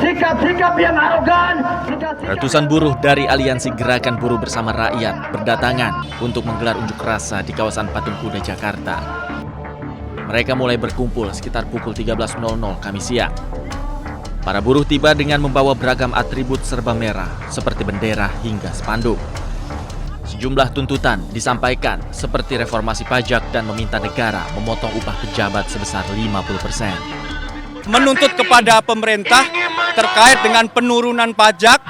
sikap-sikap yang arogan. Ratusan buruh dari Aliansi Gerakan Buruh Bersama Rakyat berdatangan untuk menggelar unjuk rasa di kawasan Patung Kuda, Jakarta. Mereka mulai berkumpul sekitar pukul 13.00 Kamis siang. Para buruh tiba dengan membawa beragam atribut serba merah seperti bendera hingga spanduk. Sejumlah tuntutan disampaikan seperti reformasi pajak dan meminta negara memotong upah pejabat sebesar 50%. Menuntut kepada pemerintah terkait dengan penurunan pajak,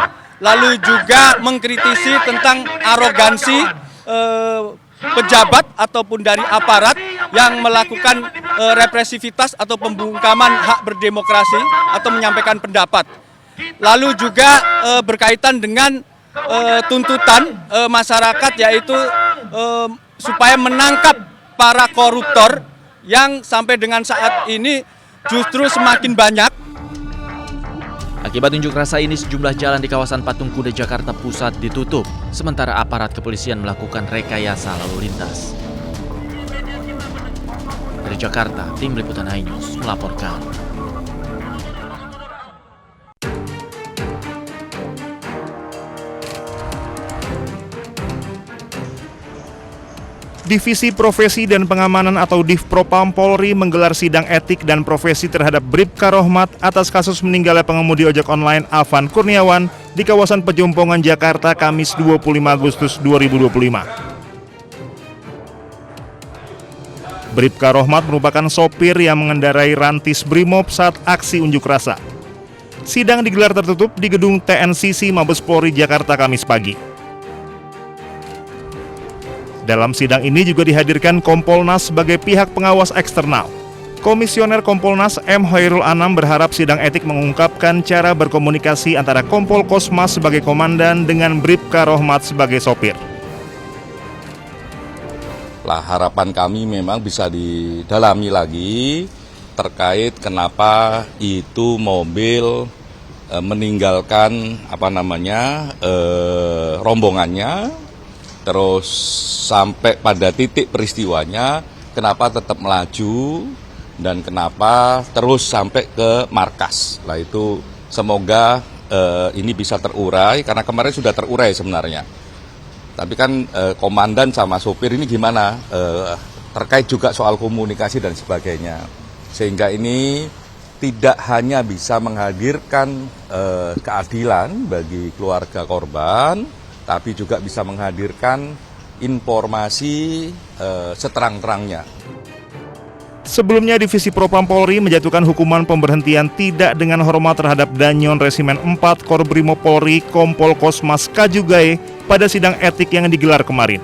lalu juga mengkritisi tentang arogansi pejabat ataupun dari aparat yang melakukan represivitas atau pembungkaman hak berdemokrasi atau menyampaikan pendapat. Lalu juga berkaitan dengan tuntutan masyarakat, yaitu supaya menangkap para koruptor yang sampai dengan saat ini justru semakin banyak. Akibat unjuk rasa ini, sejumlah jalan di kawasan Patung Kuda Jakarta Pusat ditutup, sementara aparat kepolisian melakukan rekayasa lalu lintas. Dari Jakarta, tim liputan iNews melaporkan. Divisi Profesi dan Pengamanan atau Divpropam Polri menggelar sidang etik dan profesi terhadap Bribka Rohmat atas kasus meninggalnya pengemudi ojek online Afan Kurniawan di kawasan Pejompongan, Jakarta, Kamis 25 Agustus 2025. Bribka Rohmat merupakan sopir yang mengendarai rantis Brimob saat aksi unjuk rasa. Sidang digelar tertutup di gedung TNCC Mabes Polri, Jakarta, Kamis pagi. Dalam sidang ini juga dihadirkan Kompolnas sebagai pihak pengawas eksternal. Komisioner Kompolnas M. Hoirul Anam berharap sidang etik mengungkapkan cara berkomunikasi antara Kompol Kosmas sebagai komandan dengan Bribka Rohmat sebagai sopir. Harapan kami memang bisa didalami lagi terkait kenapa itu mobil meninggalkan rombongannya. Terus sampai pada titik peristiwanya, kenapa tetap melaju dan kenapa terus sampai ke markas. Itu semoga ini bisa terurai, karena kemarin sudah terurai sebenarnya. Tapi kan komandan sama sopir ini gimana, terkait juga soal komunikasi dan sebagainya. Sehingga ini tidak hanya bisa menghadirkan keadilan bagi keluarga korban, tapi juga bisa menghadirkan informasi seterang-terangnya. Sebelumnya, Divisi Propam Polri menjatuhkan hukuman pemberhentian tidak dengan hormat terhadap Danyon Resimen 4 Korbrimob Polri Kompol Kosmas Kajugae pada sidang etik yang digelar kemarin.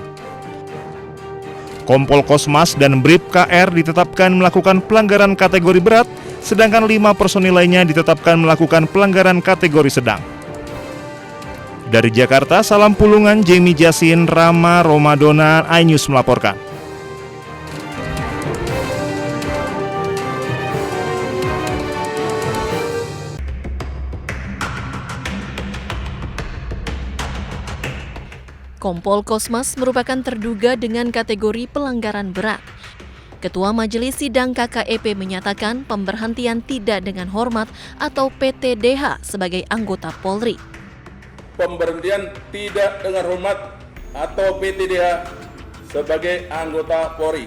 Kompol Kosmas dan Bribka R ditetapkan melakukan pelanggaran kategori berat, sedangkan 5 personil lainnya ditetapkan melakukan pelanggaran kategori sedang. Dari Jakarta, Salam Pulungan, Jamie Jasin, Rama Romadona, iNews melaporkan. Kompol Kosmas merupakan terduga dengan kategori pelanggaran berat. Ketua Majelis Sidang KKEP menyatakan pemberhentian tidak dengan hormat atau PTDH sebagai anggota Polri. Pemberhentian tidak dengan hormat atau PTDH sebagai anggota Polri.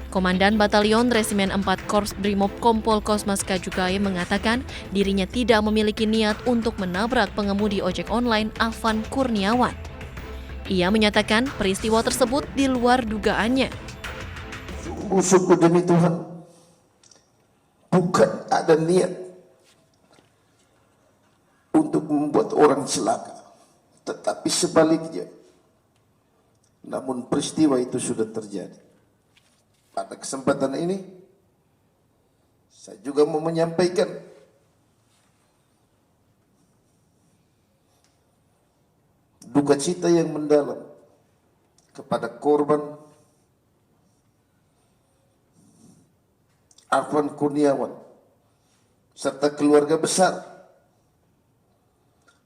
Komandan Batalion Resimen 4 Korps Brimob Kompol Kosmas Kajugae mengatakan dirinya tidak memiliki niat untuk menabrak pengemudi ojek online Afan Kurniawan. Ia menyatakan peristiwa tersebut di luar dugaannya. Sungguh demi Tuhan, bukan ada niat untuk membuat orang celaka, tetapi sebaliknya. Namun peristiwa itu sudah terjadi. Pada kesempatan ini, saya juga mau menyampaikan duka cita yang mendalam kepada korban Afan Kurniawan serta keluarga besar.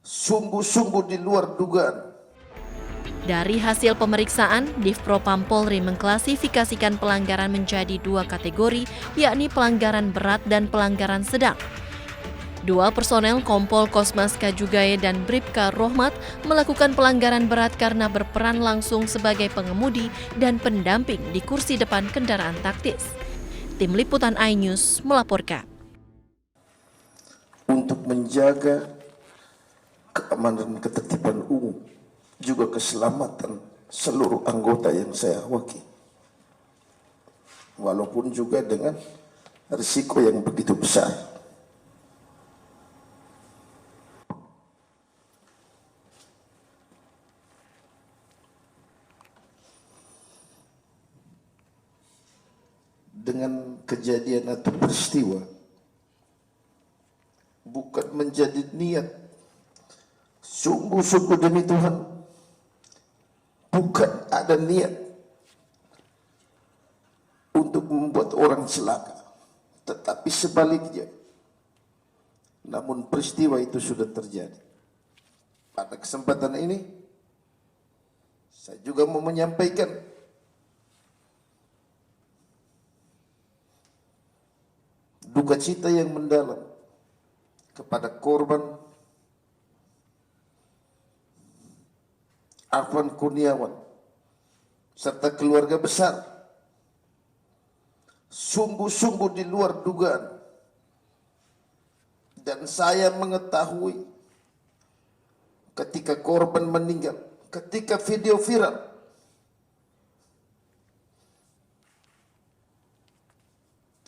Sungguh-sungguh di luar dugaan. Dari hasil pemeriksaan, Divpropam Polri mengklasifikasikan pelanggaran menjadi 2 kategori, yakni pelanggaran berat dan pelanggaran sedang. Dua personel Kompol Kosmas Kajugaya dan Bribka Rohmat melakukan pelanggaran berat karena berperan langsung sebagai pengemudi dan pendamping di kursi depan kendaraan taktis. Tim Liputan iNews melaporkan. Untuk menjaga keamanan dan ketertiban umum, juga keselamatan seluruh anggota yang saya wakili. Walaupun juga dengan risiko yang begitu besar. Dengan kejadian atau peristiwa, bukan menjadi niat, sungguh-sungguh demi Tuhan, bukan ada niat untuk membuat orang celaka, tetapi sebaliknya. Namun peristiwa itu sudah terjadi. Pada kesempatan ini, saya juga mau menyampaikan duka cita yang mendalam kepada korban Afwan Kurniawan serta keluarga besar. Sungguh-sungguh di luar dugaan, dan saya mengetahui ketika korban meninggal, ketika video viral,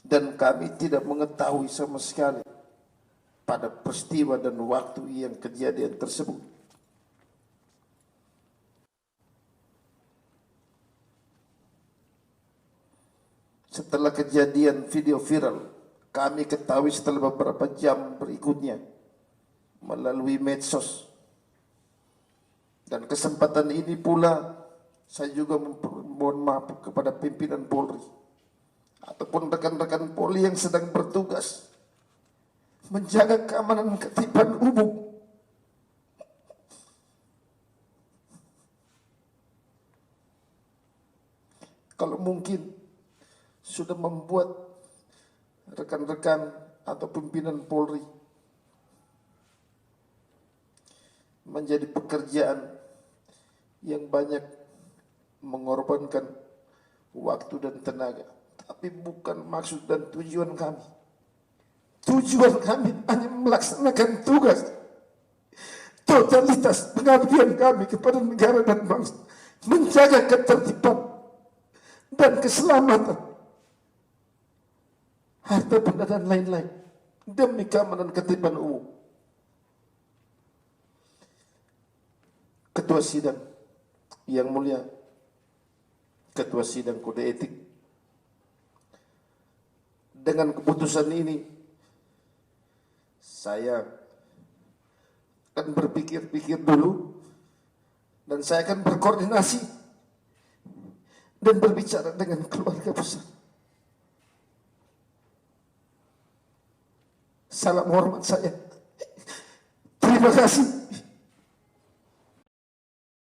dan kami tidak mengetahui sama sekali pada peristiwa dan waktu yang kejadian tersebut. Setelah kejadian video viral, kami ketahui setelah beberapa jam berikutnya melalui medsos. Dan kesempatan ini pula saya juga mohon maaf kepada pimpinan Polri ataupun rekan-rekan Polri yang sedang bertugas menjaga keamanan ketertiban umum. Kalau mungkin sudah membuat rekan-rekan atau pimpinan Polri menjadi pekerjaan yang banyak mengorbankan waktu dan tenaga. Tapi bukan maksud dan tujuan kami. Tujuan kami hanya melaksanakan tugas totalitas pengabdian kami kepada negara dan bangsa, menjaga ketertiban dan keselamatan harta benda dan lain-lain demi keamanan ketertiban umum. Ketua Sidang yang mulia, Ketua Sidang Kode Etik, dengan keputusan ini saya akan berpikir-pikir dulu, dan saya akan berkoordinasi dan berbicara dengan keluarga besar. Salam hormat saya. Terima kasih.